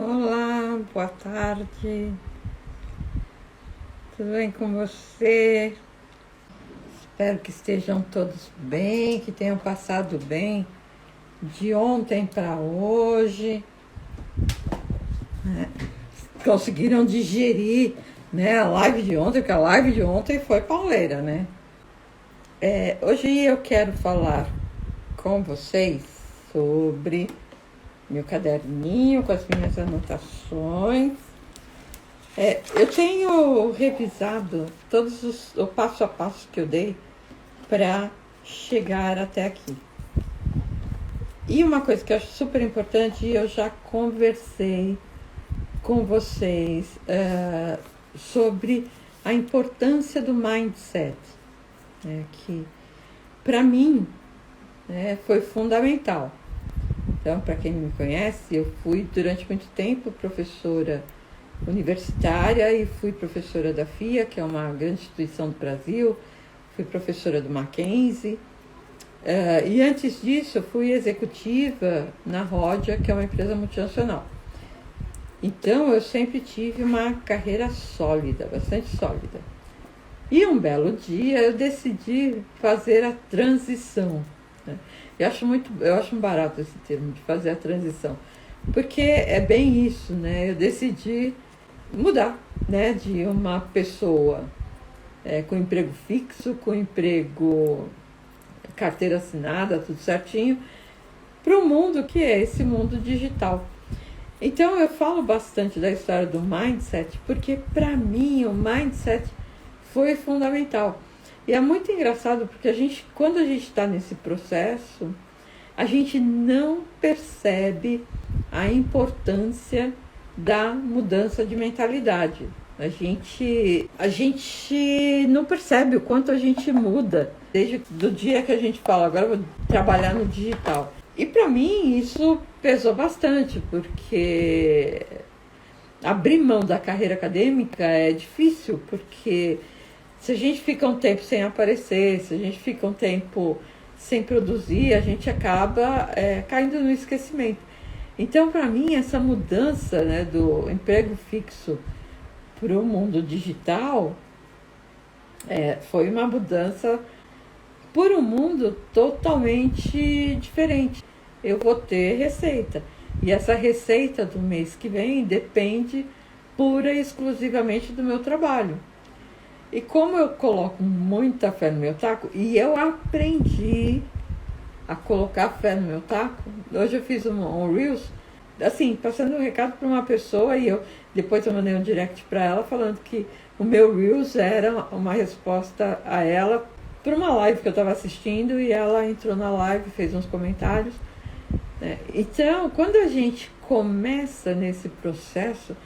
Olá, boa tarde. Tudo bem com você? Espero que estejam todos bem, que tenham passado bem de ontem para hoje, né? Conseguiram digerir, né, a live de ontem, porque a live de ontem foi pauleira, né? Hoje eu quero falar com vocês sobre meu caderninho com as minhas anotações. Eu tenho revisado o passo a passo que eu dei para chegar até aqui. E uma coisa que eu acho super importante, eu já conversei com vocês sobre a importância do mindset, né, que para mim foi fundamental. Então, para quem não me conhece, eu fui durante muito tempo professora universitária e fui professora da FIA, que é uma grande instituição do Brasil, fui professora do Mackenzie, e antes disso eu fui executiva na Rodia, que é uma empresa multinacional. Então eu sempre tive uma carreira sólida, bastante sólida. E um belo dia eu decidi fazer a transição, né? Eu acho um barato esse termo de fazer a transição, porque é bem isso, né? Eu decidi mudar, né, de uma pessoa com emprego fixo, com emprego, carteira assinada, tudo certinho, para o mundo que é esse mundo digital. Então eu falo bastante da história do mindset, porque para mim o mindset foi fundamental. E é muito engraçado porque quando a gente está nesse processo, a gente não percebe a importância da mudança de mentalidade. A gente não percebe o quanto a gente muda desde o dia que a gente fala, agora eu vou trabalhar no digital. E para mim isso pesou bastante, porque abrir mão da carreira acadêmica é difícil, porque se a gente fica um tempo sem aparecer, se a gente fica um tempo sem produzir, a gente acaba caindo no esquecimento. Então, para mim, essa mudança, né, do emprego fixo para o mundo digital foi uma mudança por um mundo totalmente diferente. Eu vou ter receita. E essa receita do mês que vem depende pura e exclusivamente do meu trabalho. E como eu coloco muita fé no meu taco, e eu aprendi a colocar fé no meu taco, hoje eu fiz um Reels, assim, passando um recado para uma pessoa, e depois eu mandei um direct para ela falando que o meu Reels era uma resposta a ela para uma live que eu estava assistindo, e ela entrou na live, fez uns comentários, né? Então, quando a gente começa nesse processo,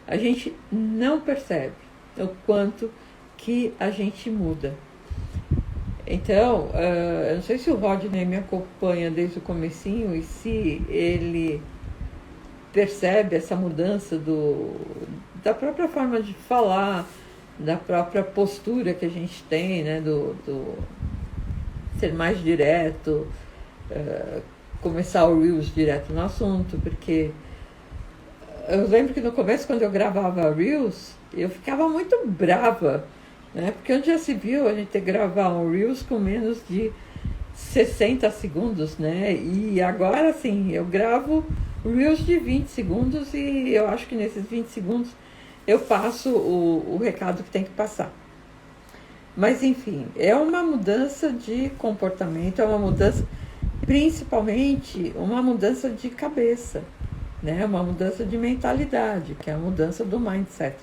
a gente não percebe o quanto que a gente muda. Então, eu não sei se o Rodney me acompanha desde o comecinho e se ele percebe essa mudança da própria forma de falar, da própria postura que a gente tem, né, do ser mais direto, começar o Reels direto no assunto, porque eu lembro que no começo, quando eu gravava Reels, eu ficava muito brava, né? Porque onde já se viu a gente gravar um Reels com menos de 60 segundos, né? E agora sim, eu gravo Reels de 20 segundos e eu acho que nesses 20 segundos eu passo o recado que tem que passar. Mas enfim, é uma mudança de comportamento, é uma mudança, principalmente uma mudança de cabeça, né? Uma mudança de mentalidade, que é a mudança do mindset.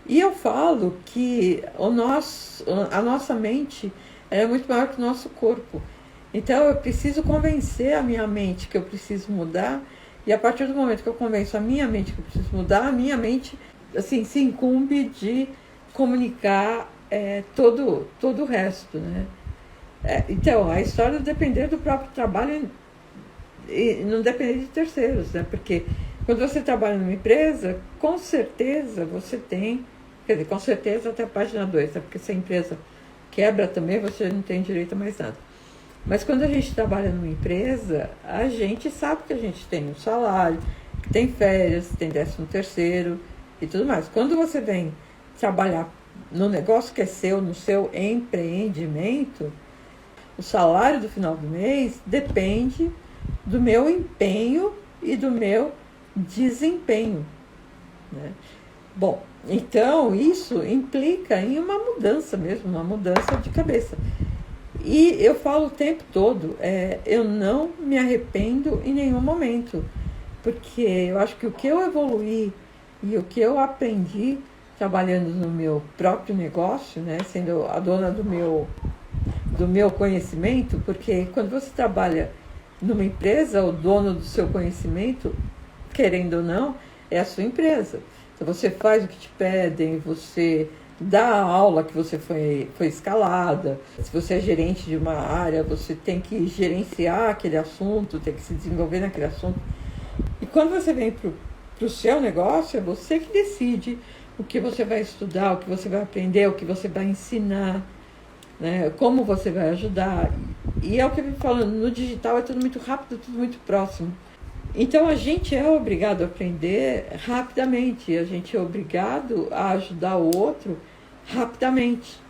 E eu falo que a nossa mente é muito maior que o nosso corpo. Então eu preciso convencer a minha mente que eu preciso mudar, e a partir do momento que eu convenço a minha mente que eu preciso mudar, a minha mente assim, se incumbe de comunicar todo o resto, né? Então, a história depender do próprio trabalho e não depender de terceiros, né? Porque quando você trabalha numa empresa, com certeza você tem, quer dizer, com certeza até a página 2, né? Porque se a empresa quebra também, você não tem direito a mais nada. Mas quando a gente trabalha numa empresa, a gente sabe que a gente tem um salário, tem férias, tem 13º e tudo mais. Quando você vem trabalhar no negócio que é seu, no seu empreendimento, o salário do final do mês depende do meu empenho e do meu desempenho, né? Bom, então isso implica em uma mudança mesmo, uma mudança de cabeça. E eu falo o tempo todo, eu não me arrependo em nenhum momento, porque eu acho que o que eu evoluí e o que eu aprendi trabalhando no meu próprio negócio, né, sendo a dona do meu conhecimento, porque quando você trabalha numa empresa, o dono do seu conhecimento, querendo ou não, é a sua empresa. Então você faz o que te pedem, você dá a aula que você foi escalada. Se você é gerente de uma área, você tem que gerenciar aquele assunto, tem que se desenvolver naquele assunto. E quando você vem para o seu negócio, é você que decide o que você vai estudar, o que você vai aprender, o que você vai ensinar, né, como você vai ajudar. E é o que eu estou falando, no digital é tudo muito rápido, tudo muito próximo. Então a gente é obrigado a aprender rapidamente, a gente é obrigado a ajudar o outro rapidamente,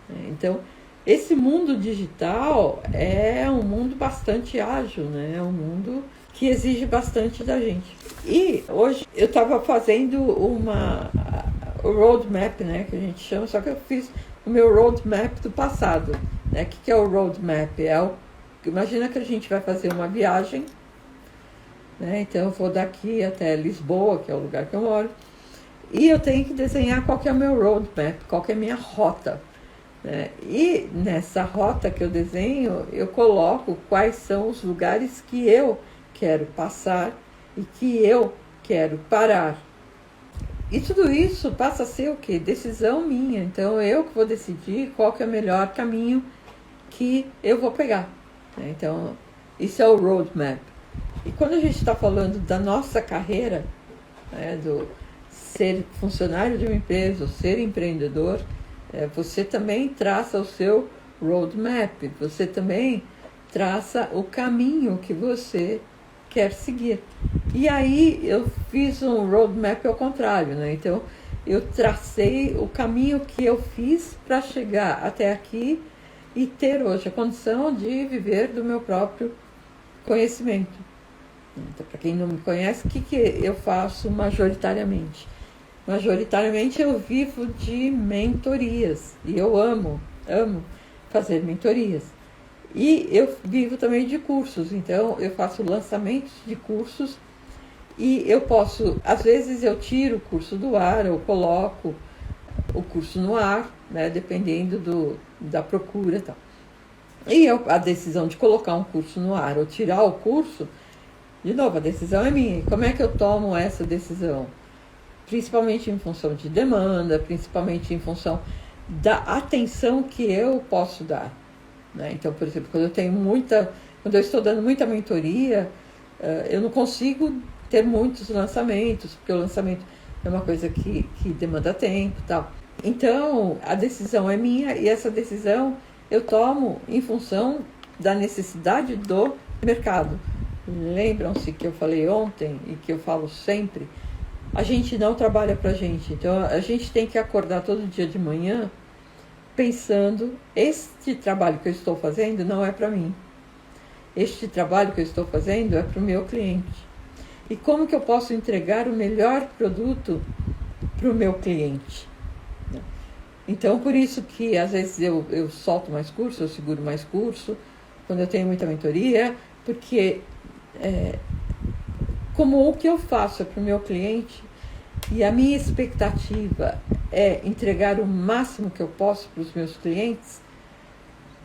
né? Então esse mundo digital é um mundo bastante ágil, né? É um mundo que exige bastante da gente. E hoje eu estava fazendo uma roadmap, né, que a gente chama, só que eu fiz o meu roadmap do passado, né? O que é o roadmap? Imagina que a gente vai fazer uma viagem, né? Então eu vou daqui até Lisboa, que é o lugar que eu moro, e eu tenho que desenhar qual que é o meu roadmap, qual que é a minha rota, né? E nessa rota que eu desenho, eu coloco quais são os lugares que eu quero passar e que eu quero parar. E tudo isso passa a ser o quê? Decisão minha. Então eu que vou decidir qual que é o melhor caminho que eu vou pegar, né? Então isso é o roadmap. E quando a gente está falando da nossa carreira, né, do ser funcionário de uma empresa, ou ser empreendedor, você também traça o seu roadmap, você também traça o caminho que você quer seguir. E aí eu fiz um roadmap ao contrário, né? Então eu tracei o caminho que eu fiz para chegar até aqui e ter hoje a condição de viver do meu próprio conhecimento. Então, para quem não me conhece, o que eu faço majoritariamente? Majoritariamente eu vivo de mentorias e eu amo fazer mentorias. E eu vivo também de cursos, então eu faço lançamentos de cursos e eu posso, às vezes eu tiro o curso do ar, eu coloco o curso no ar, né, dependendo da procura e tal. E a decisão de colocar um curso no ar ou tirar o curso, de novo, a decisão é minha. E como é que eu tomo essa decisão? Principalmente em função de demanda, principalmente em função da atenção que eu posso dar, né? Então, por exemplo, quando eu estou dando muita mentoria, eu não consigo ter muitos lançamentos, porque o lançamento é uma coisa que demanda tempo e tal. Então, a decisão é minha e essa decisão eu tomo em função da necessidade do mercado. Lembram-se que eu falei ontem e que eu falo sempre, a gente não trabalha pra gente. Então a gente tem que acordar todo dia de manhã pensando, este trabalho que eu estou fazendo não é para mim. Este trabalho que eu estou fazendo é para o meu cliente. E como que eu posso entregar o melhor produto para o meu cliente? Então, por isso que às vezes eu solto mais curso, eu seguro mais curso, quando eu tenho muita mentoria, porque como o que eu faço é para o meu cliente e a minha expectativa é entregar o máximo que eu posso para os meus clientes,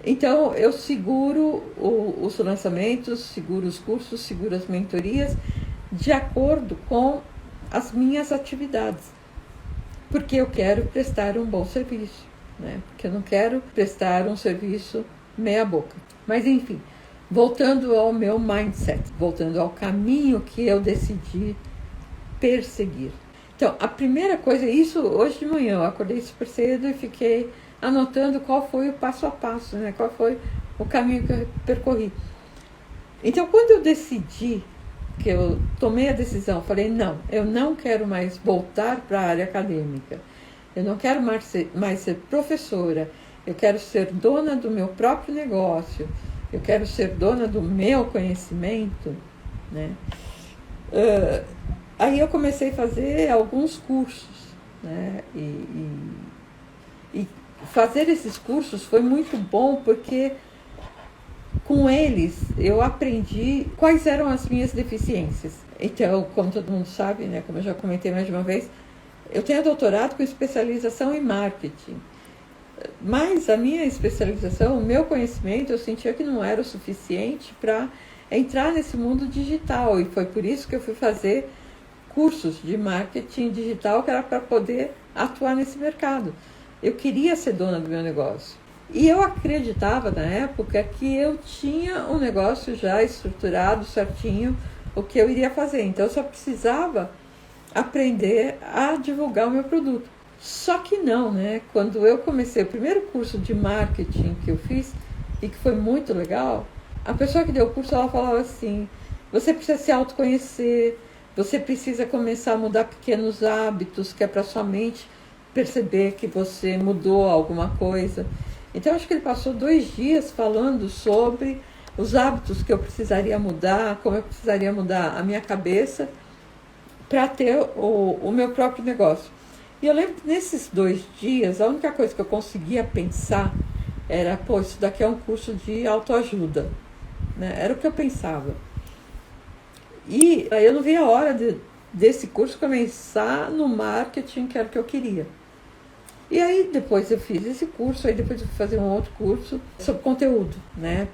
então eu seguro os lançamentos, seguro os cursos, seguro as mentorias de acordo com as minhas atividades, porque eu quero prestar um bom serviço, né? Porque eu não quero prestar um serviço meia boca. Mas enfim, voltando ao meu mindset, voltando ao caminho que eu decidi perseguir. Então, a primeira coisa, isso hoje de manhã, eu acordei super cedo e fiquei anotando qual foi o passo a passo, né? Qual foi o caminho que eu percorri. Então, quando eu decidi que eu tomei a decisão, falei, não, eu não quero mais voltar para a área acadêmica, eu não quero mais ser professora, eu quero ser dona do meu próprio negócio, eu quero ser dona do meu conhecimento, né? Aí eu comecei a fazer alguns cursos, né? E fazer esses cursos foi muito bom, porque com eles eu aprendi quais eram as minhas deficiências. Então, como todo mundo sabe, né, como eu já comentei mais de uma vez, eu tenho doutorado com especialização em marketing. Mas a minha especialização, o meu conhecimento, eu sentia que não era o suficiente para entrar nesse mundo digital. E foi por isso que eu fui fazer cursos de marketing digital, que era para poder atuar nesse mercado. Eu queria ser dona do meu negócio. E eu acreditava na época que eu tinha um negócio já estruturado, certinho, o que eu iria fazer. Então eu só precisava aprender a divulgar o meu produto. Só que não, né? Quando eu comecei o primeiro curso de marketing que eu fiz, e que foi muito legal, a pessoa que deu o curso, ela falava assim, você precisa se autoconhecer, você precisa começar a mudar pequenos hábitos, que é para sua mente perceber que você mudou alguma coisa. Então, acho que ele passou 2 dias falando sobre os hábitos que eu precisaria mudar, como eu precisaria mudar a minha cabeça para ter o meu próprio negócio. E eu lembro que nesses 2 dias, a única coisa que eu conseguia pensar era, pô, isso daqui é um curso de autoajuda, né? Era o que eu pensava. E aí eu não via a hora desse curso começar no marketing, que era o que eu queria. E aí depois eu fiz esse curso, aí depois eu fui fazer um outro curso sobre conteúdo, né?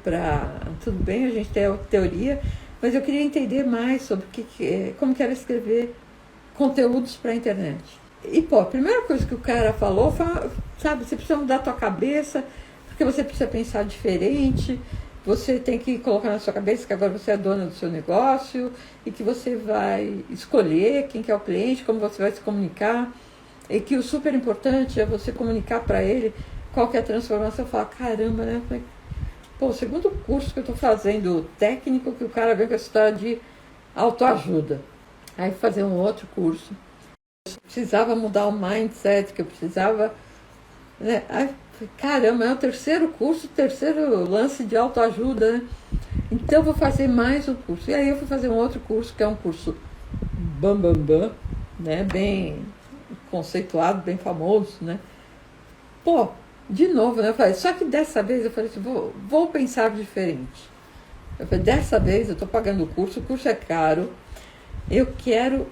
Tudo bem, a gente tem a teoria, mas eu queria entender mais sobre como que era escrever conteúdos para a internet. E, pô, a primeira coisa que o cara falou foi, sabe, você precisa mudar a tua cabeça, porque você precisa pensar diferente, você tem que colocar na sua cabeça que agora você é dona do seu negócio e que você vai escolher quem que é o cliente, como você vai se comunicar, e que o super importante é você comunicar para ele qual que é a transformação. Eu falo, caramba, né? Pô, o segundo curso que eu estou fazendo, técnico, que o cara veio com essa história de autoajuda. Aí fazer um outro curso. Eu precisava mudar o mindset, que eu precisava, né? Aí, caramba, é o terceiro curso, terceiro lance de autoajuda, né? Então eu vou fazer mais um curso. E aí eu fui fazer um outro curso, que é um curso bam, né? Bem conceituado, bem famoso, né? Pô, de novo, né? Eu falei, só que dessa vez eu falei assim, vou pensar diferente. Eu falei, dessa vez eu estou pagando o curso é caro, eu quero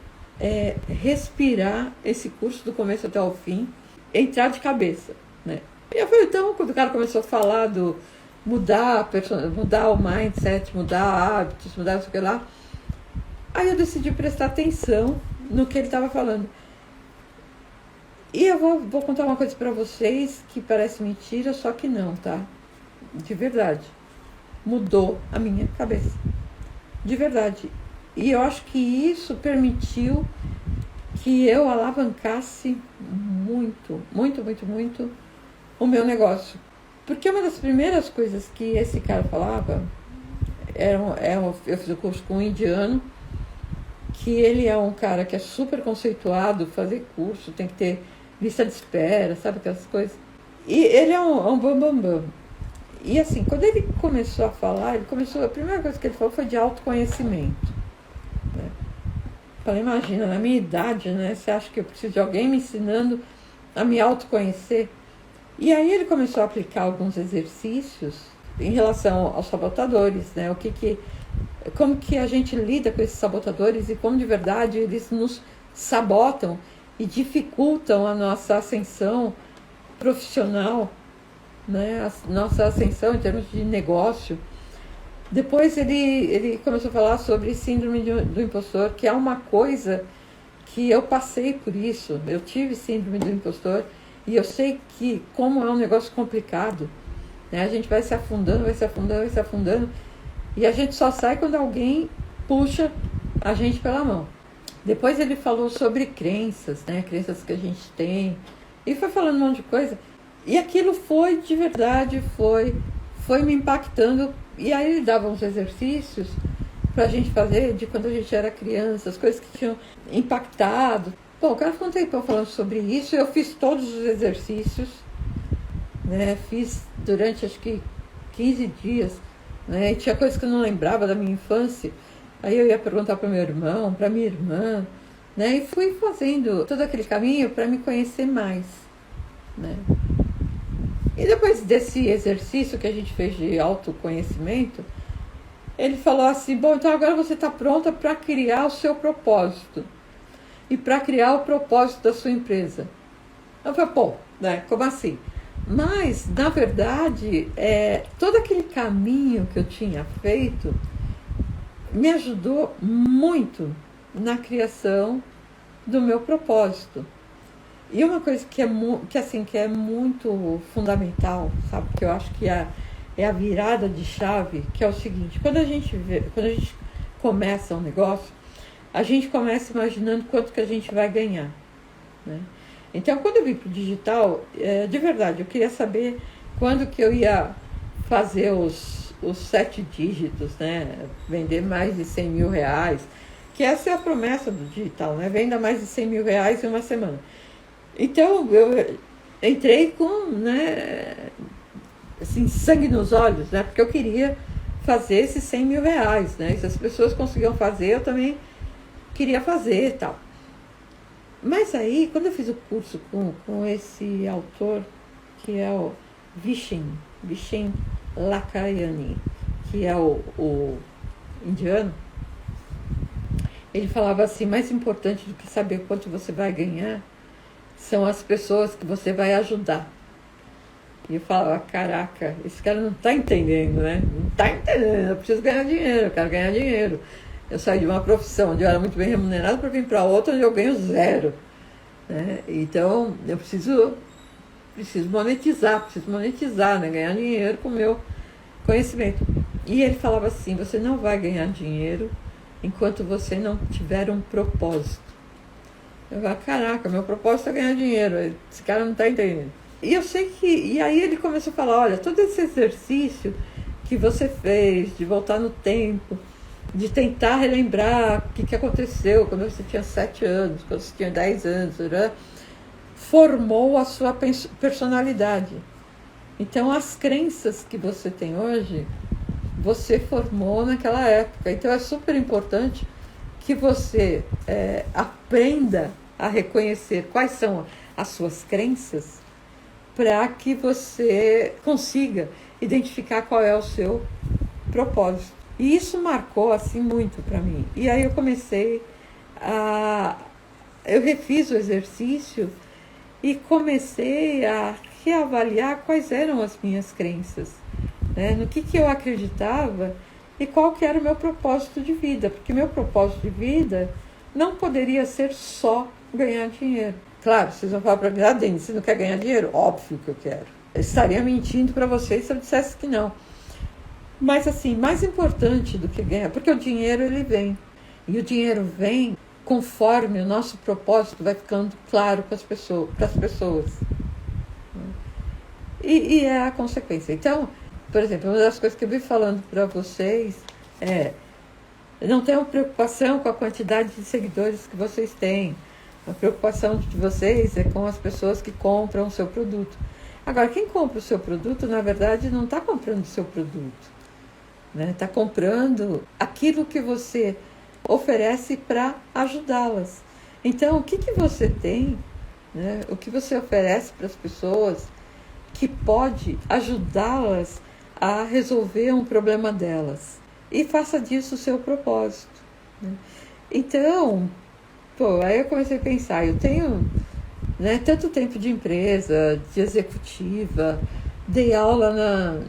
respirar esse curso do começo até o fim, entrar de cabeça, né? E eu falei, então, quando o cara começou a falar do mudar o mindset, mudar hábitos, mudar isso que lá, aí eu decidi prestar atenção no que ele estava falando. E eu vou contar uma coisa para vocês que parece mentira, só que não, tá? De verdade. Mudou a minha cabeça. De verdade. E eu acho que isso permitiu que eu alavancasse muito o meu negócio. Porque uma das primeiras coisas que esse cara falava, eu fiz o curso com um indiano, que ele é um cara que é super conceituado, fazer curso, tem que ter lista de espera, sabe aquelas coisas. E ele é um bambambam. E assim, quando ele começou a falar, a primeira coisa que ele falou foi de autoconhecimento. Né? Falei, imagina, na minha idade, né? Você acha que eu preciso de alguém me ensinando a me autoconhecer? E aí ele começou a aplicar alguns exercícios em relação aos sabotadores, né? Como que a gente lida com esses sabotadores e como de verdade eles nos sabotam e dificultam a nossa ascensão profissional, né? A nossa ascensão em termos de negócio. Depois ele começou a falar sobre síndrome do impostor, que é uma coisa que eu passei por isso. Eu tive síndrome do impostor e eu sei que como é um negócio complicado, né? A gente vai se afundando e a gente só sai quando alguém puxa a gente pela mão. Depois ele falou sobre crenças, né? Crenças que a gente tem. E foi falando um monte de coisa. E aquilo foi, de verdade, foi me impactando. E aí ele dava uns exercícios pra gente fazer de quando a gente era criança, as coisas que tinham impactado. Bom, o cara ficou um tempão falando sobre isso, eu fiz todos os exercícios, né? Fiz durante acho que 15 dias, né? E tinha coisas que eu não lembrava da minha infância. Aí eu ia perguntar para meu irmão, para minha irmã, né? E fui fazendo todo aquele caminho para me conhecer mais, né? E depois desse exercício que a gente fez de autoconhecimento, ele falou assim, bom, então agora você está pronta para criar o seu propósito e para criar o propósito da sua empresa. Eu falei, pô, né? Como assim? Mas, na verdade, todo aquele caminho que eu tinha feito me ajudou muito na criação do meu propósito. E uma coisa que é muito fundamental, sabe, que eu acho que é a virada de chave, que é o seguinte, quando a gente começa um negócio, a gente começa imaginando quanto que a gente vai ganhar, né? Então, quando eu vim para o digital, de verdade, eu queria saber quando que eu ia fazer os 7 dígitos, né? Vender mais de 100 mil reais, que essa é a promessa do digital, né? Venda mais de 100 mil reais em uma semana. Então, eu entrei com, né, assim, sangue nos olhos, né? Porque eu queria fazer esses 100 mil reais, né? E se as pessoas conseguiam fazer, eu também queria fazer e tal. Mas aí, quando eu fiz o curso com esse autor, que é o Vishen Lakhiani, que é o indiano, ele falava assim, mais importante do que saber quanto você vai ganhar, são as pessoas que você vai ajudar. E eu falava, caraca, esse cara não está entendendo, né? Não está entendendo, eu preciso ganhar dinheiro, eu quero ganhar dinheiro. Eu saí de uma profissão onde eu era muito bem remunerado para vir para outra onde eu ganho zero, né? Então, eu preciso monetizar, né? Ganhar dinheiro com o meu conhecimento. E ele falava assim, você não vai ganhar dinheiro enquanto você não tiver um propósito. Eu falava, caraca, meu propósito é ganhar dinheiro, esse cara não está entendendo. E eu sei que, e aí ele começou a falar, olha, todo esse exercício que você fez, de voltar no tempo, de tentar relembrar o que aconteceu quando você tinha 7 anos, quando você tinha 10 anos, né? Formou a sua personalidade. Então, as crenças que você tem hoje, você formou naquela época. Então, é super importante que você aprenda a reconhecer quais são as suas crenças para que você consiga identificar qual é o seu propósito. E isso marcou assim muito para mim. E aí eu comecei eu refiz o exercício e comecei a reavaliar quais eram as minhas crenças, né? No que eu acreditava e qual que era o meu propósito de vida. Porque meu propósito de vida não poderia ser só ganhar dinheiro. Claro, vocês vão falar para mim, Denis, você não quer ganhar dinheiro? Óbvio que eu quero. Eu estaria mentindo para vocês se eu dissesse que não. Mas assim, mais importante do que ganhar, porque o dinheiro ele vem. E o dinheiro vem conforme o nosso propósito vai ficando claro para as pessoas. E é a consequência. Então, por exemplo, uma das coisas que eu vim falando para vocês não tenham preocupação com a quantidade de seguidores que vocês têm. A preocupação de vocês é com as pessoas que compram o seu produto. Agora, quem compra o seu produto, na verdade, não está comprando o seu produto, né? Está comprando aquilo que você oferece para ajudá-las. Então, o que você tem, né? O que você oferece para as pessoas que pode ajudá-las a resolver um problema delas. E faça disso o seu propósito, né? Então, aí eu comecei a pensar, eu tenho, né, tanto tempo de empresa, de executiva, dei aula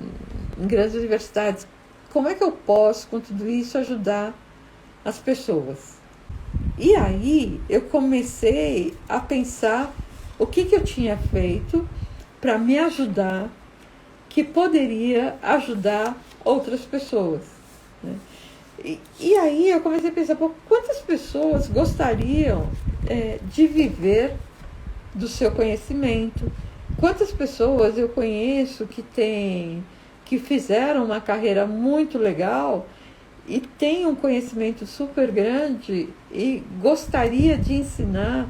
em grandes universidades. Como é que eu posso, com tudo isso, ajudar as pessoas? E aí eu comecei a pensar o que eu tinha feito para me ajudar, que poderia ajudar outras pessoas, né? E aí eu comecei a pensar, quantas pessoas gostariam de viver do seu conhecimento? Quantas pessoas eu conheço que fizeram uma carreira muito legal e têm um conhecimento super grande e gostaria de ensinar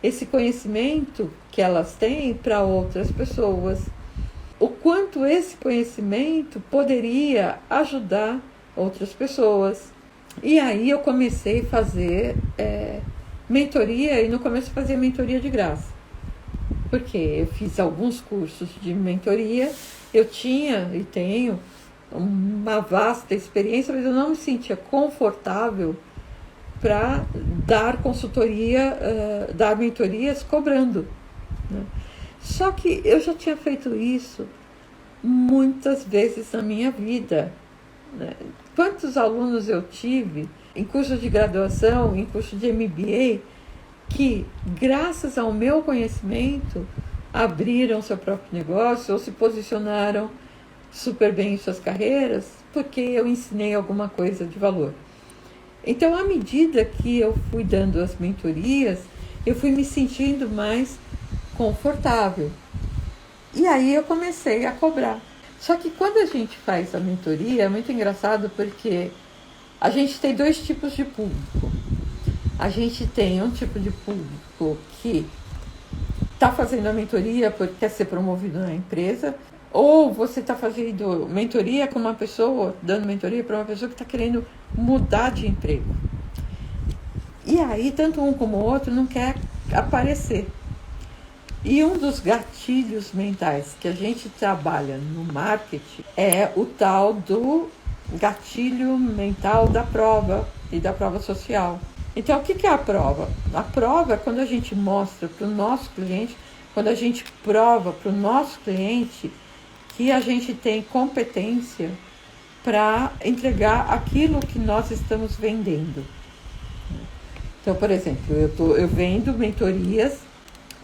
esse conhecimento que elas têm para outras pessoas. O quanto esse conhecimento poderia ajudar outras pessoas. E aí eu comecei a fazer mentoria, e no começo eu fazia mentoria de graça. Porque eu fiz alguns cursos de mentoria, eu tinha e tenho uma vasta experiência, mas eu não me sentia confortável para dar consultoria, dar mentorias cobrando, né? Só que eu já tinha feito isso muitas vezes na minha vida, né? Quantos alunos eu tive em cursos de graduação, em curso de MBA, que graças ao meu conhecimento abriram seu próprio negócio ou se posicionaram super bem em suas carreiras porque eu ensinei alguma coisa de valor. Então, à medida que eu fui dando as mentorias, eu fui me sentindo mais confortável. E aí eu comecei a cobrar. Só que quando a gente faz a mentoria, é muito engraçado porque a gente tem dois tipos de público. A gente tem um tipo de público que está fazendo a mentoria porque quer ser promovido na empresa, ou você está fazendo mentoria com uma pessoa, dando mentoria para uma pessoa que está querendo mudar de emprego. E aí, tanto um como o outro não quer aparecer. E um dos gatilhos mentais que a gente trabalha no marketing é o tal do gatilho mental da prova e da prova social. Então, o que é a prova? A prova é quando a gente mostra para o nosso cliente, quando a gente prova para o nosso cliente que a gente tem competência para entregar aquilo que nós estamos vendendo. Então, por exemplo, eu vendo mentorias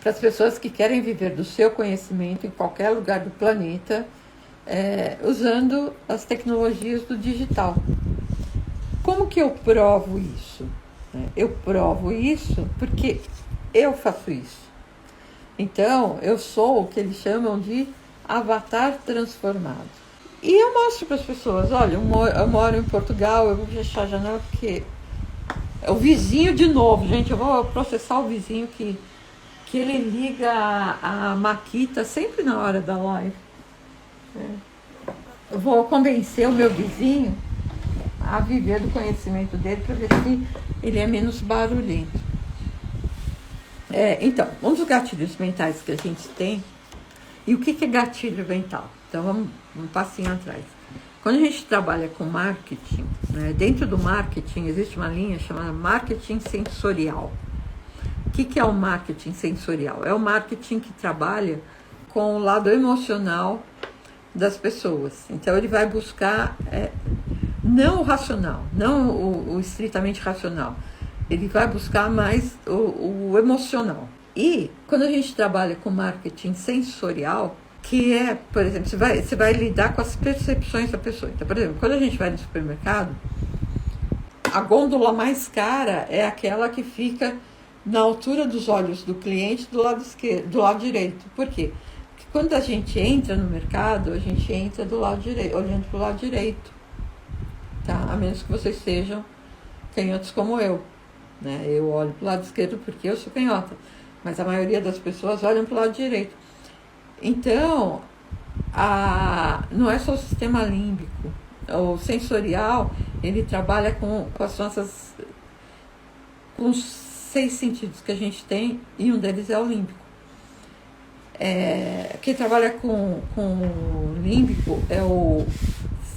para as pessoas que querem viver do seu conhecimento em qualquer lugar do planeta, usando as tecnologias do digital. Como que eu provo isso? Eu provo isso porque eu faço isso. Então, eu sou o que eles chamam de avatar transformado. E eu mostro para as pessoas, olha, eu moro em Portugal, eu vou fechar a janela porque é o vizinho de novo, gente, eu vou processar o vizinho que ele liga a Maquita sempre na hora da live. Eu vou convencer o meu vizinho a viver do conhecimento dele para ver se ele é menos barulhento. Então, um dos gatilhos mentais que a gente tem, e o que é gatilho mental? Então, vamos um passinho atrás. Quando a gente trabalha com marketing, né, dentro do marketing existe uma linha chamada marketing sensorial. O que é o marketing sensorial? É o marketing que trabalha com o lado emocional das pessoas. Então, ele vai buscar não o racional, não o estritamente racional. Ele vai buscar mais o emocional. E quando a gente trabalha com marketing sensorial, que é, por exemplo, você vai lidar com as percepções da pessoa. Então, por exemplo, quando a gente vai no supermercado, a gôndola mais cara é aquela que fica na altura dos olhos do cliente do lado esquerdo, do lado direito. Por quê? Porque quando a gente entra no mercado, a gente entra do lado direito, olhando para o lado direito. Tá? A menos que vocês sejam canhotos como eu. Né? Eu olho para o lado esquerdo porque eu sou canhota. Mas a maioria das pessoas olham para o lado direito. Então, não é só o sistema límbico. O sensorial, ele trabalha com as nossas... com os 6 sentidos que a gente tem, e um deles é o límbico. Quem trabalha com o límbico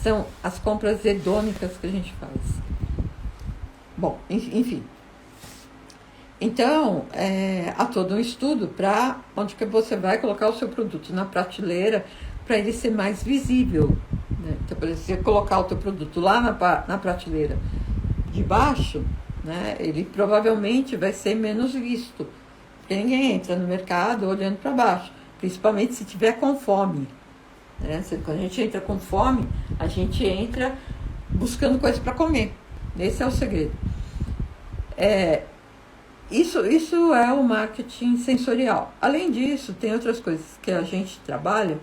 são as compras hedônicas que a gente faz. Bom, enfim. Então, há todo um estudo para onde que você vai colocar o seu produto na prateleira para ele ser mais visível. Né? Então, por exemplo, se você colocar o teu produto lá na prateleira de baixo, né, ele provavelmente vai ser menos visto. Porque ninguém entra no mercado olhando para baixo, principalmente se tiver com fome. Né? Quando a gente entra com fome, a gente entra buscando coisa para comer. Esse é o segredo. Isso é o marketing sensorial. Além disso, tem outras coisas que a gente trabalha.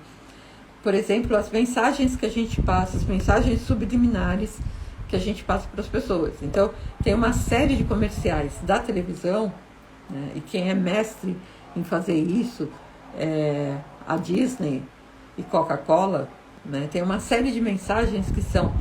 Por exemplo, as mensagens que a gente passa, as mensagens subliminares que a gente passa para as pessoas. Então, tem uma série de comerciais da televisão, né, e quem é mestre em fazer isso é a Disney e Coca-Cola, né, tem uma série de mensagens que são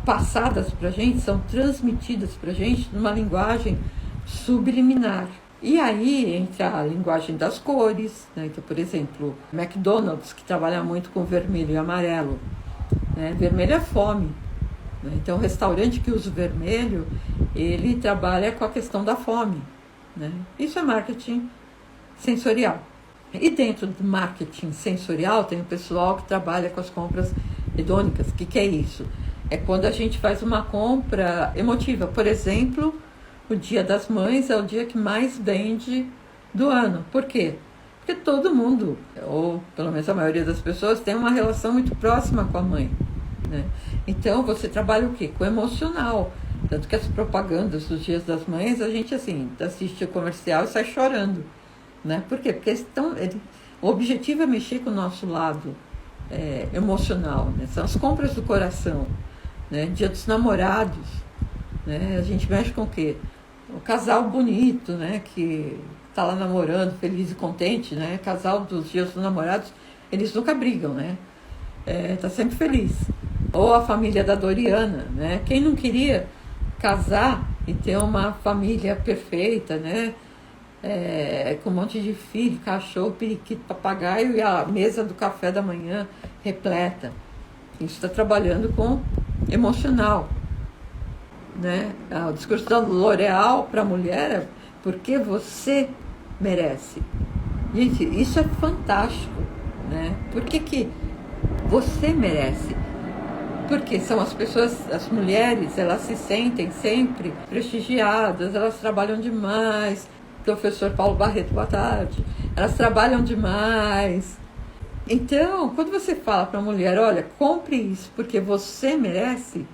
passadas para a gente, são transmitidas para a gente numa linguagem subliminar. E aí entra a linguagem das cores, né? Então, por exemplo, McDonald's, que trabalha muito com vermelho e amarelo, né? Vermelho é fome, né? Então, o restaurante que usa o vermelho, ele trabalha com a questão da fome, né? Isso é marketing sensorial. E dentro do marketing sensorial tem o pessoal que trabalha com as compras hedônicas. O que é isso? É quando a gente faz uma compra emotiva. Por exemplo, o Dia das Mães é o dia que mais vende do ano. Por quê? Porque todo mundo, ou pelo menos a maioria das pessoas, tem uma relação muito próxima com a mãe, né? Então, você trabalha o quê? Com o emocional. Tanto que as propagandas dos Dias das Mães, a gente assim, assiste o comercial e sai chorando, né? Por quê? Porque o objetivo é mexer com o nosso lado emocional, né? São as compras do coração, né? Dia dos Namorados, né? A gente mexe com o quê? O casal bonito, né? Que tá lá namorando, feliz e contente, né? Casal dos Dias dos Namorados, eles nunca brigam, né? Tá sempre feliz. Ou a família da Doriana, né? Quem não queria casar e ter uma família perfeita, né? Com um monte de filho, cachorro, periquito, papagaio e a mesa do café da manhã repleta. Isso está trabalhando com emocional, né? O discurso da L'Oréal para a mulher é porque você merece. Gente, isso é fantástico, né? Por que você merece? Porque são as pessoas, as mulheres, elas se sentem sempre prestigiadas, elas trabalham demais. Professor Paulo Barreto, boa tarde. Elas trabalham demais. Então, quando você fala para a mulher, olha, compre isso porque você merece,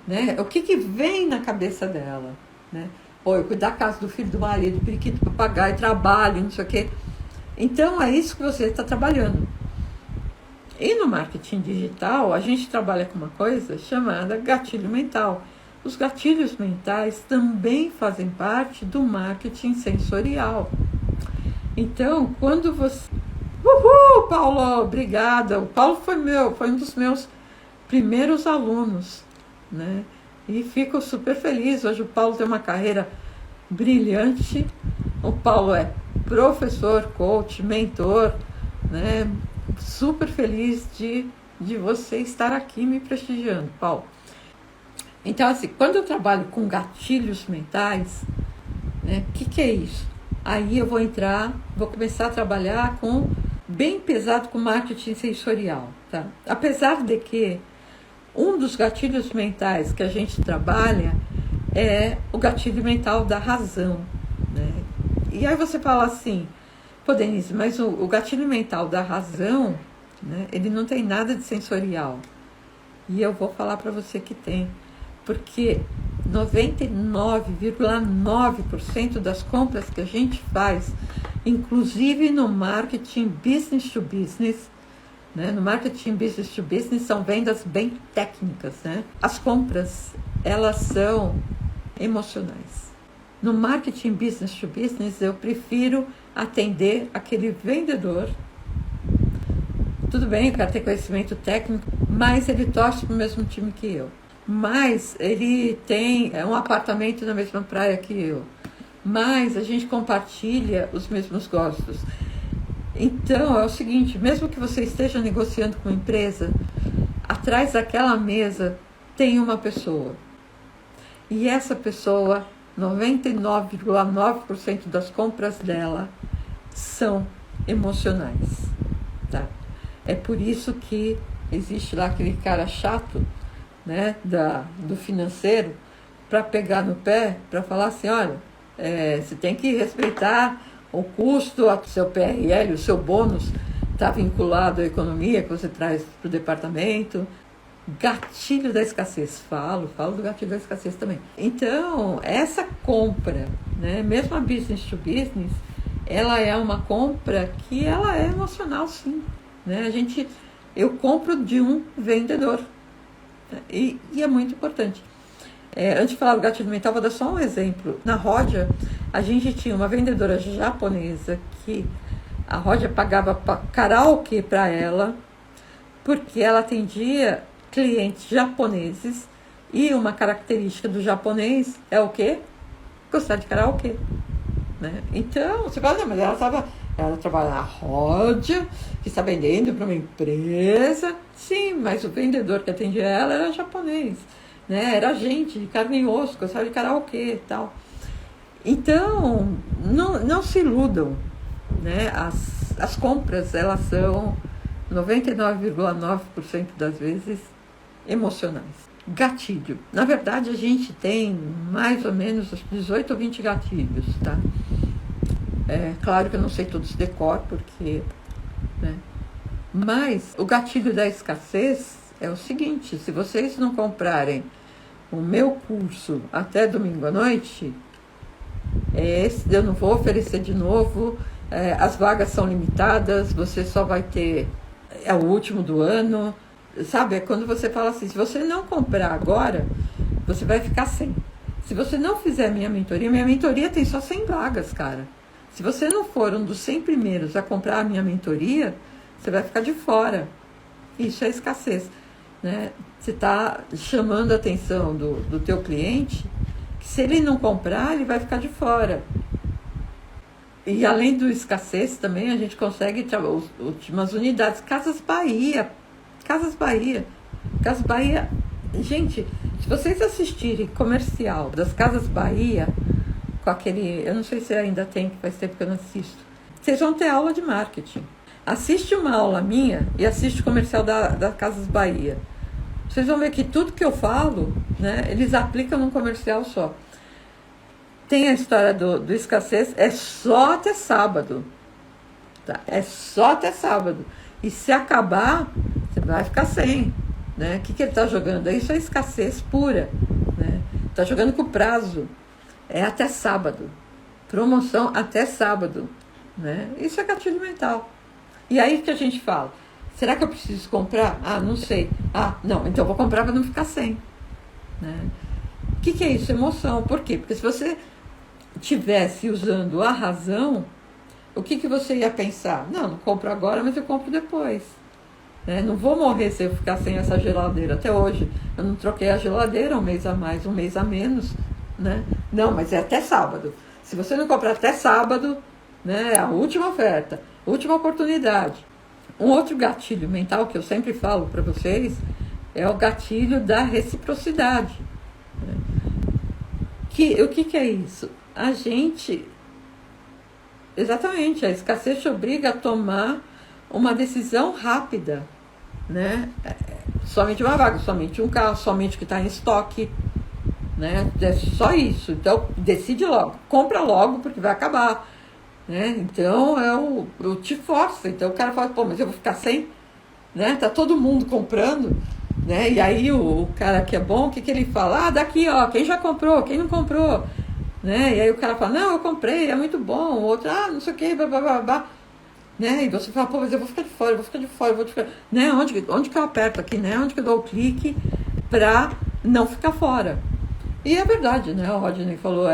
né? O que vem na cabeça dela, né? Ou eu cuidar da casa do filho, do marido, periquito, papagaio, trabalho, não sei o quê. Então, é isso que você está trabalhando. E no marketing digital, a gente trabalha com uma coisa chamada gatilho mental. Os gatilhos mentais também fazem parte do marketing sensorial. Então, quando você... Uhul, Paulo, obrigada. O Paulo foi um dos meus primeiros alunos, né? E fico super feliz. Hoje o Paulo tem uma carreira brilhante. O Paulo é professor, coach, mentor, né? Super feliz de você estar aqui me prestigiando, Paulo. Então, assim, quando eu trabalho com gatilhos mentais, né, o que é isso? Aí eu vou começar a trabalhar bem pesado com marketing sensorial, tá? Apesar de que um dos gatilhos mentais que a gente trabalha é o gatilho mental da razão, né? E aí você fala assim, pô, Denise, mas o gatilho mental da razão, né, ele não tem nada de sensorial. E eu vou falar para você que tem. Porque 99,9% das compras que a gente faz, inclusive no marketing business to business, né? No marketing business to business são vendas bem técnicas, né? As compras, elas são emocionais. No marketing business to business, eu prefiro atender aquele vendedor. Tudo bem, eu quero ter conhecimento técnico, mas ele torce para o mesmo time que eu. Mas ele tem um apartamento na mesma praia que eu. Mas a gente compartilha os mesmos gostos. Então, é o seguinte, mesmo que você esteja negociando com uma empresa, atrás daquela mesa tem uma pessoa. E essa pessoa, 99,9% das compras dela são emocionais, tá? É por isso que existe lá aquele cara chato, né, do financeiro, para pegar no pé, para falar assim, olha, você tem que respeitar o custo, o seu PRL, o seu bônus está vinculado à economia que você traz para o departamento. Gatilho da escassez, falo do gatilho da escassez também. Então, essa compra, né, mesmo a business to business, ela é uma compra que ela é emocional, sim, né? Eu compro de um vendedor. E é muito importante. Antes de falar do gatilho mental, vou dar só um exemplo. Na Ródia, a gente tinha uma vendedora japonesa que a Ródia pagava karaokê para ela, porque ela atendia clientes japoneses e uma característica do japonês é o quê? Gostar de karaokê. Né? Então, você fala, não, mas ela trabalha na Ródia, que está vendendo para uma empresa. Sim, mas o vendedor que atendia ela era japonês. Né? Era gente de carne e osso, gostava de karaokê e tal. Então, não se iludam. Né? As compras, elas são 99,9% das vezes emocionais. Gatilho. Na verdade, a gente tem mais ou menos 18 ou 20 gatilhos, tá? Claro que eu não sei todos de decor, porque... Né? Mas o gatilho da escassez é o seguinte: se vocês não comprarem o meu curso até domingo à noite, eu não vou oferecer de novo, as vagas são limitadas, você só vai ter... É o último do ano... Sabe, é quando você fala assim, se você não comprar agora, você vai ficar sem. Se você não fizer minha mentoria tem só 100 vagas, cara. Se você não for um dos 100 primeiros a comprar a minha mentoria, você vai ficar de fora. Isso é escassez. Né? Você está chamando a atenção do teu cliente, que se ele não comprar, ele vai ficar de fora. E além do escassez também, a gente consegue últimas unidades. Casas Bahia. Gente, se vocês assistirem comercial das Casas Bahia, com aquele... Eu não sei se ainda tem, que faz tempo que eu não assisto. Vocês vão ter aula de marketing. Assiste uma aula minha e assiste o comercial da Casas Bahia. Vocês vão ver que tudo que eu falo, né, eles aplicam num comercial só. Tem a história do escassez, é só até sábado. Tá? É só até sábado. E se acabar, você vai ficar sem. Né? O que ele está jogando? Isso é escassez pura. Né? Está jogando com prazo. É até sábado. Promoção até sábado. Né? Isso é gatilho mental. E aí que a gente fala, será que eu preciso comprar? Ah, não sei. Ah, não, então eu vou comprar para não ficar sem. Né? O que é isso? Emoção. Por quê? Porque se você estivesse usando a razão, o que você ia pensar? Não compro agora, mas eu compro depois. Né? Não vou morrer se eu ficar sem essa geladeira. Até hoje, eu não troquei a geladeira um mês a mais, um mês a menos. Né? Não, mas é até sábado. Se você não comprar até sábado, né, é a última oferta, última oportunidade. Um outro gatilho mental que eu sempre falo para vocês é o gatilho da reciprocidade. Né? O que é isso? A gente... Exatamente, a escassez te obriga a tomar uma decisão rápida, né? Somente uma vaga, somente um carro, somente o que está em estoque, né? É só isso. Então, decide logo, compra logo, porque vai acabar, né? Então, eu te forço. Então, o cara fala, pô, mas eu vou ficar sem, né? Tá todo mundo comprando, né? E aí, o cara que é bom, o que ele fala? Ah, daqui, ó, quem já comprou, quem não comprou? Né? E aí o cara fala, não, eu comprei, é muito bom. O outro, não sei o que, blá. Né? E você fala, pô, mas eu vou ficar de fora, vou ficar... Né? Onde que eu aperto aqui, né? Onde que eu dou o clique para não ficar fora? E é verdade, né? O Rodney falou,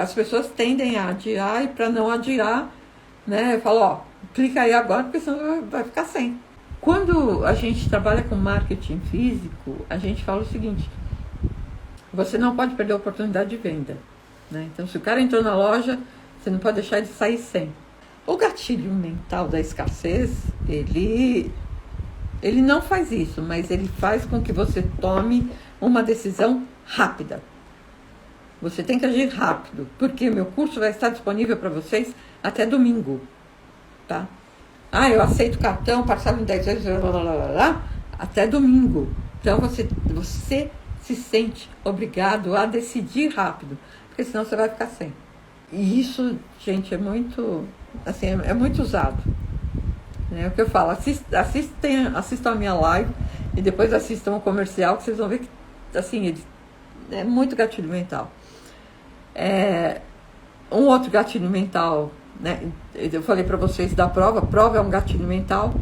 as pessoas tendem a adiar e para não adiar, né? Fala, ó, clica aí agora, porque senão vai ficar sem. Quando a gente trabalha com marketing físico, a gente fala o seguinte, você não pode perder a oportunidade de venda. Né? Então, se o cara entrou na loja, você não pode deixar ele sair sem. O gatilho mental da escassez, ele não faz isso, mas ele faz com que você tome uma decisão rápida. Você tem que agir rápido, porque meu curso vai estar disponível para vocês até domingo. Tá? Ah, eu aceito cartão, parcelo em 10 vezes, até domingo. Então, você se sente obrigado a decidir rápido, porque senão você vai ficar sem. E isso, gente, é muito, assim, é muito usado. É o que eu falo, assistam a minha live e depois assistam o comercial, que vocês vão ver que, assim, é muito gatilho mental. Um outro gatilho mental, né? Eu falei para vocês da prova. Prova é um gatilho mental.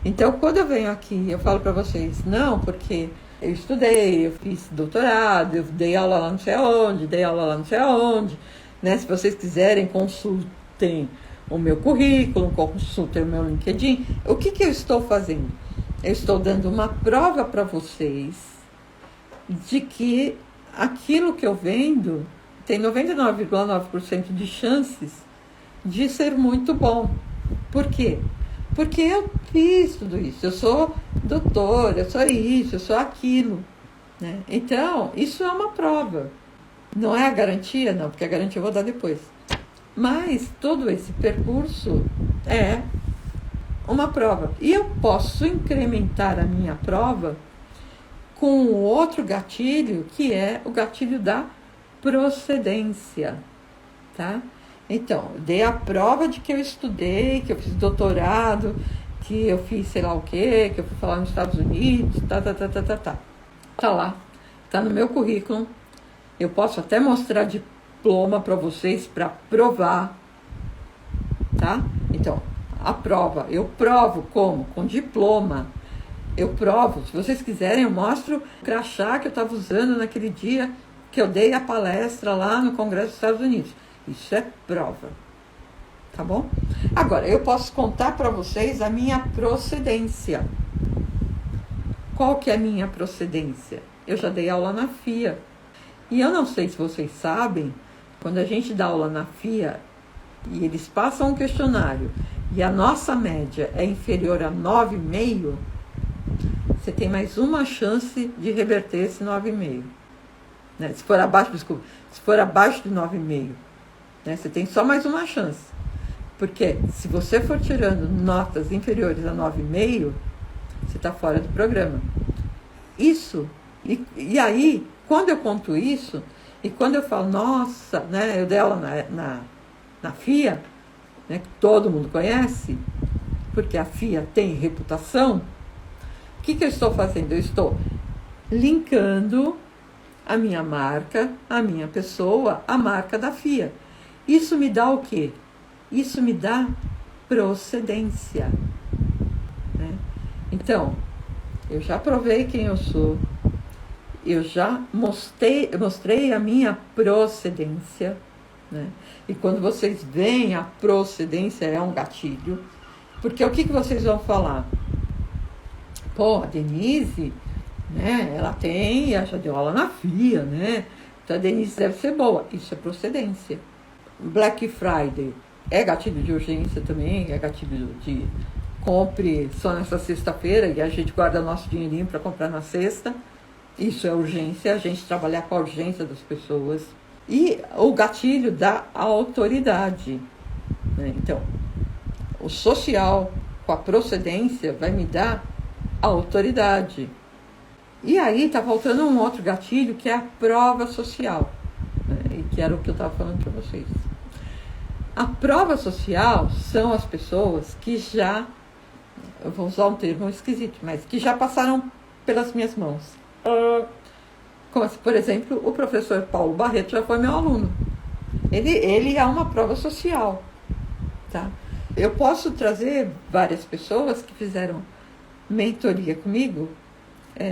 Então, quando eu venho aqui, eu falo para vocês, não, porque Eu estudei, eu fiz doutorado, eu dei aula lá não sei aonde, dei aula lá não sei aonde, né? Se vocês quiserem, consultem o meu currículo, consultem o meu LinkedIn. O que eu estou fazendo? Eu estou dando uma prova para vocês de que aquilo que eu vendo tem 99,9% de chances de ser muito bom. Por quê? Porque eu fiz tudo isso. Eu sou doutora, eu sou isso, eu sou aquilo, né? Então, isso é uma prova. Não é a garantia, não, porque a garantia eu vou dar depois. Mas todo esse percurso é uma prova. E eu posso incrementar a minha prova com outro gatilho, que é o gatilho da procedência, tá? Então, eu dei a prova de que eu estudei, que eu fiz doutorado, que eu fiz sei lá o quê, que eu fui falar nos Estados Unidos, tá. Tá lá, tá no meu currículo. Eu posso até mostrar diploma para vocês para provar, tá? Então, a prova, eu provo como? Com diploma. Eu provo, se vocês quiserem, eu mostro o crachá que eu estava usando naquele dia que eu dei a palestra lá no Congresso dos Estados Unidos. Isso é prova, tá bom? Agora, eu posso contar para vocês a minha procedência. Qual que é a minha procedência? Eu já dei aula na FIA. E eu não sei se vocês sabem, quando a gente dá aula na FIA e eles passam um questionário e a nossa média é inferior a 9,5, você tem mais uma chance de reverter esse 9,5. Né? Se for abaixo de 9,5, né? Você tem só mais uma chance. Porque se você for tirando notas inferiores a 9,5, você está fora do programa. Isso, e aí, quando eu conto isso, e quando eu falo, nossa, né, eu dei aula na FIA, né, que todo mundo conhece, porque a FIA tem reputação, o que eu estou fazendo? Eu estou linkando a minha marca, a minha pessoa, a marca da FIA. Isso me dá o quê? Isso me dá procedência, né? Então, eu já provei quem eu sou, eu já mostrei a minha procedência, né? E quando vocês veem a procedência é um gatilho, porque o que vocês vão falar? Pô, a Denise, né, ela já deu aula na FIA, né? Então a Denise deve ser boa. Isso é procedência. Black Friday é gatilho de urgência também, é gatilho de compre só nessa sexta-feira e a gente guarda nosso dinheirinho para comprar na sexta. Isso é urgência, a gente trabalhar com a urgência das pessoas. E o gatilho da autoridade, né? Então, o social com a procedência vai me dar autoridade. E aí tá faltando um outro gatilho, que é a prova social, né? E que era o que eu estava falando para vocês. A prova social são as pessoas que já, eu vou usar um termo esquisito, mas que já passaram pelas minhas mãos. Como, por exemplo, o professor Paulo Barreto já foi meu aluno. Ele é uma prova social, tá? Eu posso trazer várias pessoas que fizeram mentoria comigo,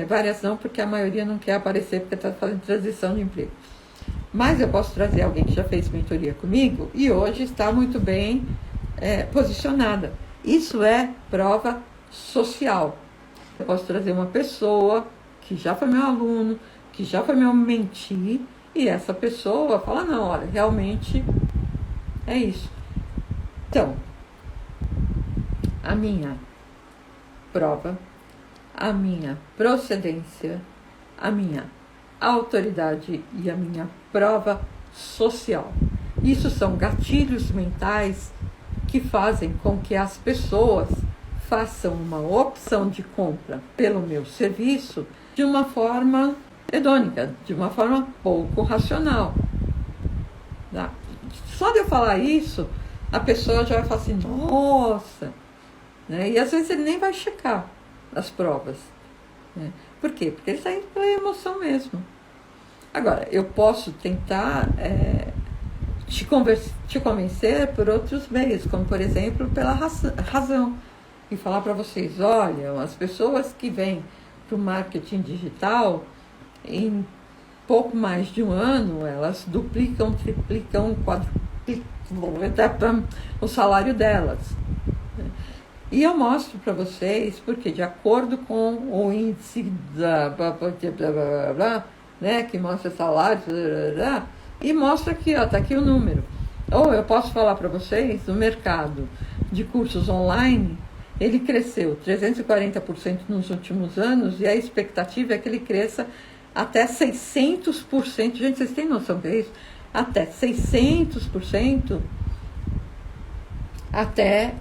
várias não, porque a maioria não quer aparecer porque está fazendo transição de emprego. Mas eu posso trazer alguém que já fez mentoria comigo e hoje está muito bem posicionada. Isso é prova social. Eu posso trazer uma pessoa que já foi meu aluno, que já foi meu mentee, e essa pessoa fala, não, olha, realmente é isso. Então, a minha prova, a minha procedência, a minha autoridade e a minha prova social. Isso são gatilhos mentais que fazem com que as pessoas façam uma opção de compra pelo meu serviço de uma forma hedônica, de uma forma pouco racional. Tá? Só de eu falar isso, a pessoa já vai falar assim, nossa, né? E às vezes ele nem vai checar as provas, né? Por quê? Porque ele está indo pela emoção mesmo. Agora, eu posso tentar te convencer por outros meios, como por exemplo pela razão, e falar para vocês, olha, as pessoas que vêm para o marketing digital, em pouco mais de um ano, elas duplicam, triplicam, quadruplicam o salário delas. E eu mostro para vocês, porque de acordo com o índice né, que mostra salários, e mostra aqui, ó, tá aqui o número. Ou eu posso falar para vocês, o mercado de cursos online, ele cresceu 340% nos últimos anos, e a expectativa é que ele cresça até 600%. Gente, vocês têm noção do que é isso? Até 600% até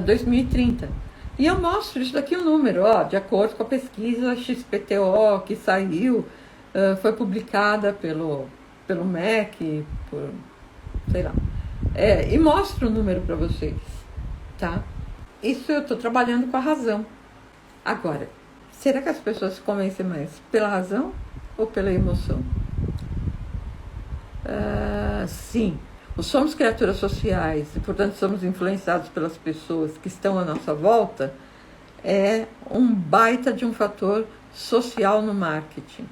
2030. E eu mostro isso daqui o número, ó, de acordo com a pesquisa XPTO que saiu, foi publicada pelo MEC, sei lá. E mostro o número para vocês, tá? Isso eu estou trabalhando com a razão. Agora, será que as pessoas se convencem mais pela razão ou pela emoção? Sim. Somos criaturas sociais e, portanto, somos influenciados pelas pessoas que estão à nossa volta. É um baita de um fator social no marketing.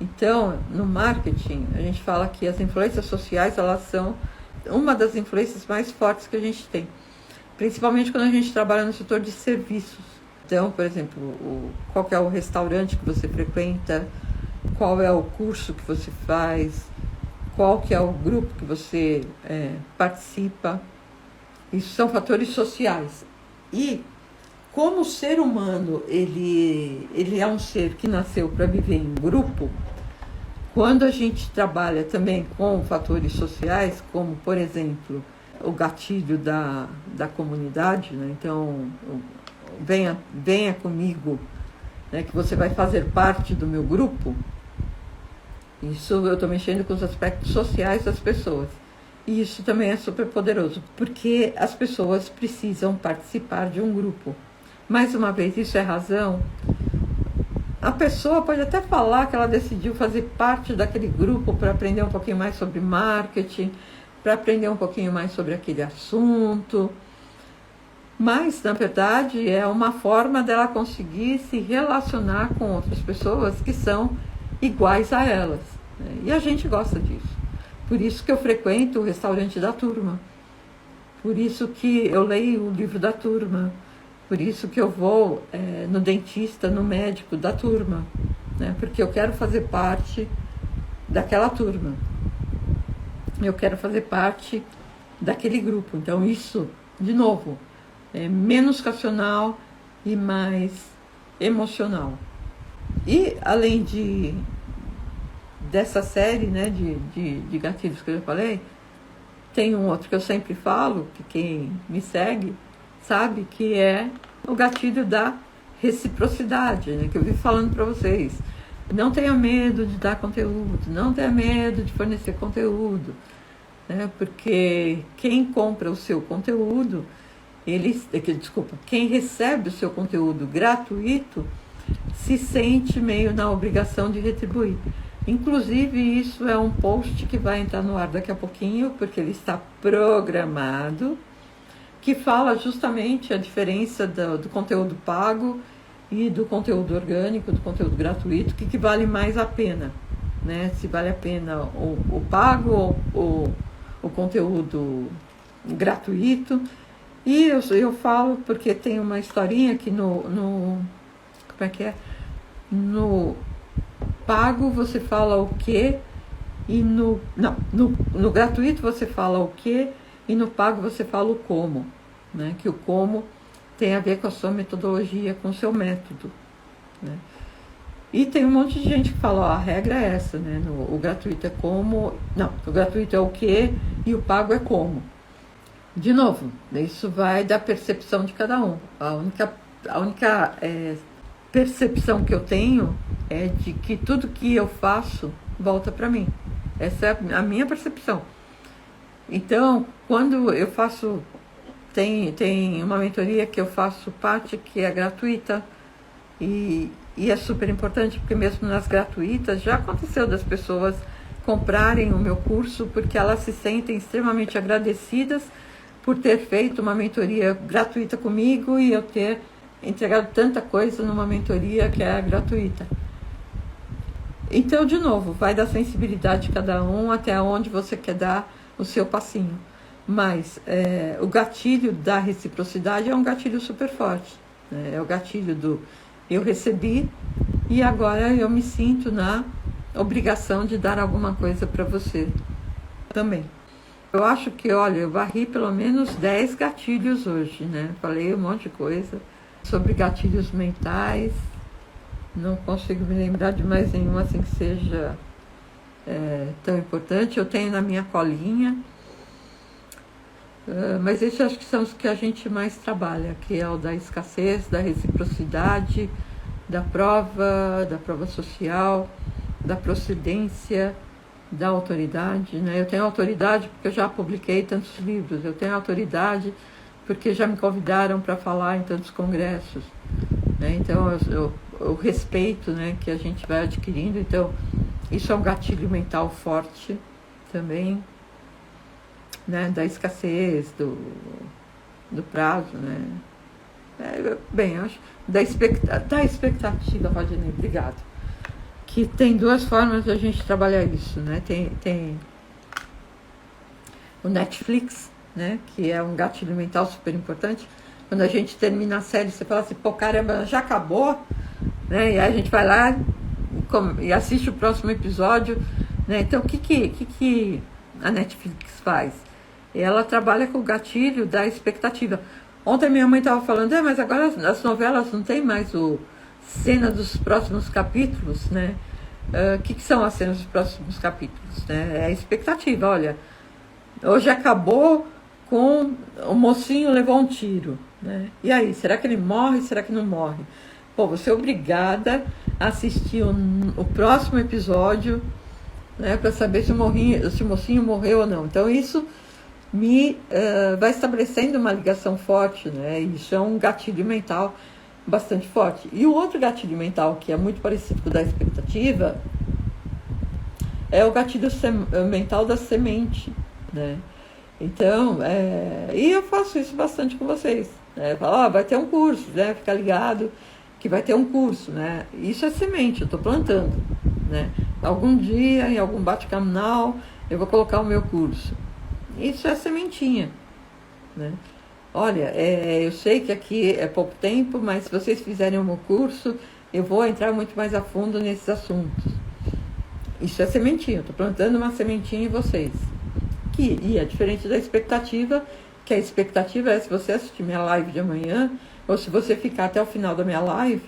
Então, no marketing, a gente fala que as influências sociais, elas são uma das influências mais fortes que a gente tem. Principalmente quando a gente trabalha no setor de serviços. Então, por exemplo, qual que é o restaurante que você frequenta, qual é o curso que você faz, qual que é o grupo que você participa. Isso são fatores sociais. E como o ser humano ele é um ser que nasceu para viver em grupo, quando a gente trabalha também com fatores sociais, como, por exemplo, o gatilho da comunidade, né? Então, venha comigo, né, que você vai fazer parte do meu grupo. Isso eu estou mexendo com os aspectos sociais das pessoas. E isso também é super poderoso, porque as pessoas precisam participar de um grupo. Mais uma vez, isso é razão. A pessoa pode até falar que ela decidiu fazer parte daquele grupo para aprender um pouquinho mais sobre marketing, para aprender um pouquinho mais sobre aquele assunto. Mas, na verdade, é uma forma dela conseguir se relacionar com outras pessoas que são iguais a elas, né? E a gente gosta disso. Por isso que eu frequento o restaurante da turma. Por isso que eu leio o livro da turma. Por isso que eu vou no dentista, no médico da turma, né? Porque eu quero fazer parte daquela turma. Eu quero fazer parte daquele grupo. Então, isso, de novo, é menos racional e mais emocional. E, além dessa série, né, de gatilhos que eu já falei, tem um outro que eu sempre falo, que quem me segue sabe, que é o gatilho da reciprocidade, né, que eu vivo falando para vocês. Não tenha medo de dar conteúdo, não tenha medo de fornecer conteúdo, né, porque quem compra o seu conteúdo, quem recebe o seu conteúdo gratuito, se sente meio na obrigação de retribuir. Inclusive, isso é um post que vai entrar no ar daqui a pouquinho, porque ele está programado, que fala justamente a diferença do conteúdo pago e do conteúdo orgânico, do conteúdo gratuito, que vale mais a pena, né? Se vale a pena o pago ou o conteúdo gratuito. E eu falo porque tem uma historinha aqui como é que é? No pago você fala o quê, e no gratuito você fala o quê, e no pago você fala o como, né? Que o como tem a ver com a sua metodologia, com o seu método, né? E tem um monte de gente que fala, ó, a regra é essa, né? O gratuito é como, o gratuito é o quê e o pago é como. De novo, isso vai da percepção de cada um. A única percepção que eu tenho é de que tudo que eu faço volta para mim. Essa é a minha percepção. Então, quando eu faço, tem uma mentoria que eu faço parte que é gratuita e é super importante, porque mesmo nas gratuitas já aconteceu das pessoas comprarem o meu curso porque elas se sentem extremamente agradecidas por ter feito uma mentoria gratuita comigo e eu ter entregado tanta coisa numa mentoria que é gratuita. Então, de novo, vai da sensibilidade de cada um até onde você quer dar o seu passinho. Mas o gatilho da reciprocidade é um gatilho super forte. Né? É o gatilho do eu recebi e agora eu me sinto na obrigação de dar alguma coisa para você também. Eu acho que, olha, eu varri pelo menos 10 gatilhos hoje, né? Falei um monte de coisa sobre gatilhos mentais. Não consigo me lembrar de mais nenhum assim que seja tão importante. Eu tenho na minha colinha, mas esses acho que são os que a gente mais trabalha, que é o da escassez, da reciprocidade, da prova social, da procedência, da autoridade. Né? Eu tenho autoridade porque eu já publiquei tantos livros, eu tenho autoridade porque já me convidaram para falar em tantos congressos. Né? Então, o respeito, né, que a gente vai adquirindo, então isso é um gatilho mental forte também, né, da escassez, do prazo, né. Bem, acho da expectativa, Rodney, obrigado. Que tem duas formas de a gente trabalhar isso, né, tem o Netflix, né, que é um gatilho mental super importante. Quando a gente termina a série, você fala assim, pô, caramba, já acabou? Né? E aí a gente vai lá e assiste o próximo episódio. Né? Então, o que a Netflix faz? Ela trabalha com o gatilho da expectativa. Ontem minha mãe estava falando, mas agora as novelas não tem mais cena dos próximos capítulos, né? O que são as cenas dos próximos capítulos? Né? É a expectativa, olha, hoje acabou com o mocinho levou um tiro. Né? E aí, será que ele morre? Será que não morre? Pô, você é obrigada a assistir o próximo episódio, né, para saber se o mocinho morreu ou não. Então isso vai estabelecendo uma ligação forte, né? Isso é um gatilho mental bastante forte. E o outro gatilho mental, que é muito parecido com o da expectativa, é o gatilho mental da semente, né? Então, e eu faço isso bastante com vocês. Né? Falo, vai ter um curso, né? Fica ligado que vai ter um curso, né? Isso é semente, eu estou plantando, né? Algum dia, em algum bate-canal, eu vou colocar o meu curso. Isso é sementinha, né? Olha, eu sei que aqui é pouco tempo, mas se vocês fizerem o meu curso, eu vou entrar muito mais a fundo nesses assuntos. Isso é sementinha, eu estou plantando uma sementinha em vocês. E é diferente da expectativa, que a expectativa é se você assistir minha live de amanhã, ou se você ficar até o final da minha live,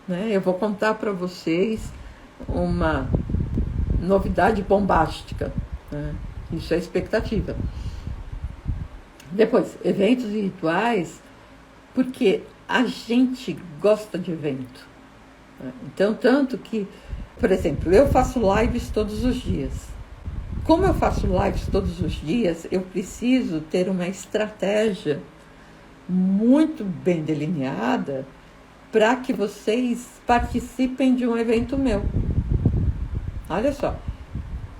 né, eu vou contar para vocês uma novidade bombástica. Né? Isso é expectativa. Depois, eventos e rituais, porque a gente gosta de evento. Né? Então, tanto que, por exemplo, eu faço lives todos os dias. Como eu faço lives todos os dias, eu preciso ter uma estratégia muito bem delineada para que vocês participem de um evento meu. Olha só,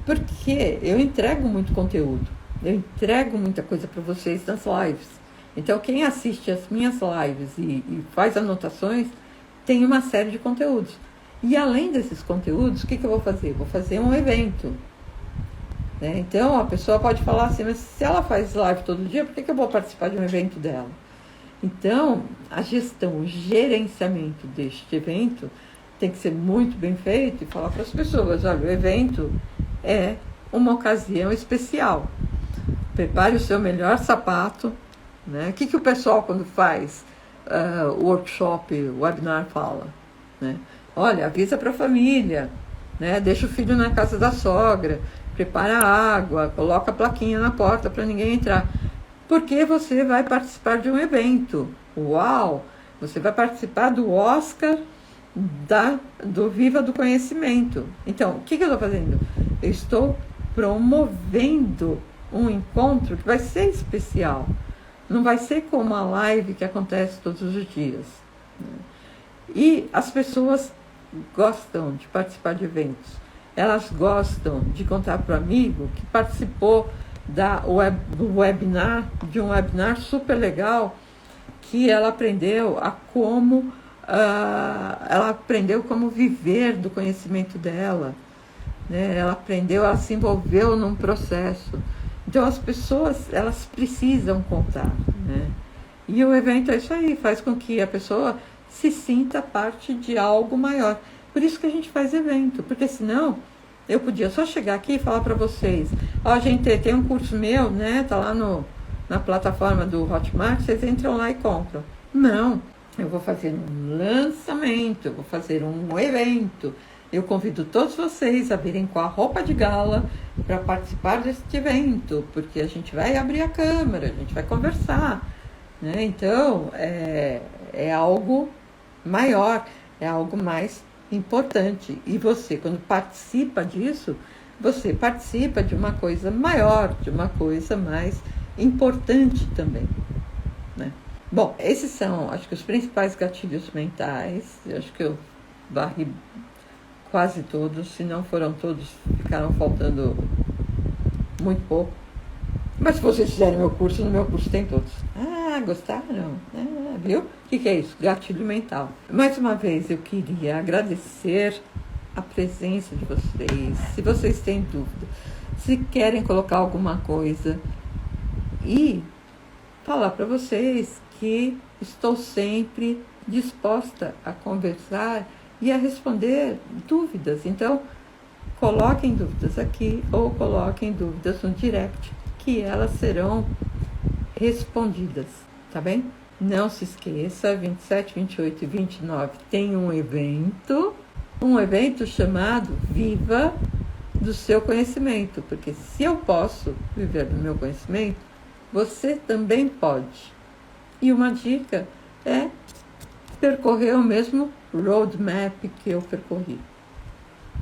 porque eu entrego muito conteúdo, eu entrego muita coisa para vocês nas lives. Então, quem assiste as minhas lives e faz anotações, tem uma série de conteúdos. E além desses conteúdos, o que eu vou fazer? Vou fazer um evento. Né? Então, a pessoa pode falar assim, mas se ela faz live todo dia, por que eu vou participar de um evento dela? Então, a gestão, o gerenciamento deste evento tem que ser muito bem feito e falar para as pessoas, olha, o evento é uma ocasião especial. Prepare o seu melhor sapato. Né? O que o pessoal, quando faz workshop, webinar, fala? Né? Olha, avisa para a família, né? Deixa o filho na casa da sogra, prepara a água, coloca a plaquinha na porta para ninguém entrar. Porque você vai participar de um evento. Uau! Você vai participar do Oscar do Viva do Conhecimento. Então, o que eu estou fazendo? Eu estou promovendo um encontro que vai ser especial. Não vai ser como a live que acontece todos os dias. E as pessoas gostam de participar de eventos. Elas gostam de contar para o amigo que participou de um webinar super legal que ela aprendeu ela aprendeu como viver do conhecimento dela, né? Ela se envolveu num processo. Então as pessoas, elas precisam contar, né? E o evento é isso aí, faz com que a pessoa se sinta parte de algo maior. Por isso que a gente faz evento, porque senão eu podia só chegar aqui e falar para vocês, ó, gente, tem um curso meu, né? Tá lá na plataforma do Hotmart, vocês entram lá e compram. Não, eu vou fazer um lançamento, eu vou fazer um evento. Eu convido todos vocês a virem com a roupa de gala para participar desse evento, porque a gente vai abrir a câmera, a gente vai conversar, né? Então, é algo maior, é algo mais importante. E você, quando participa disso, você participa de uma coisa maior, de uma coisa mais importante também, né? Bom, esses são, acho que, os principais gatilhos mentais. Eu acho que eu varri quase todos, se não foram todos, ficaram faltando muito pouco. Mas se vocês fizerem meu curso, no meu curso tem todos. Ah, gostaram? Ah, viu? O que é isso? Gatilho mental. Mais uma vez, eu queria agradecer a presença de vocês. Se vocês têm dúvida, se querem colocar alguma coisa, e falar para vocês que estou sempre disposta a conversar e a responder dúvidas. Então, coloquem dúvidas aqui ou coloquem dúvidas no direct, que elas serão respondidas, tá bem? Não se esqueça, 27, 28 e 29 tem um evento chamado Viva do Seu Conhecimento, porque se eu posso viver do meu conhecimento, você também pode. E uma dica é percorrer o mesmo roadmap que eu percorri,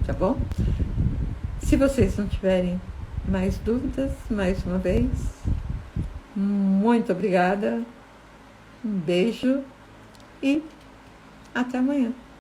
tá bom? Se vocês não tiverem mais dúvidas, mais uma vez, muito obrigada, um beijo e até amanhã.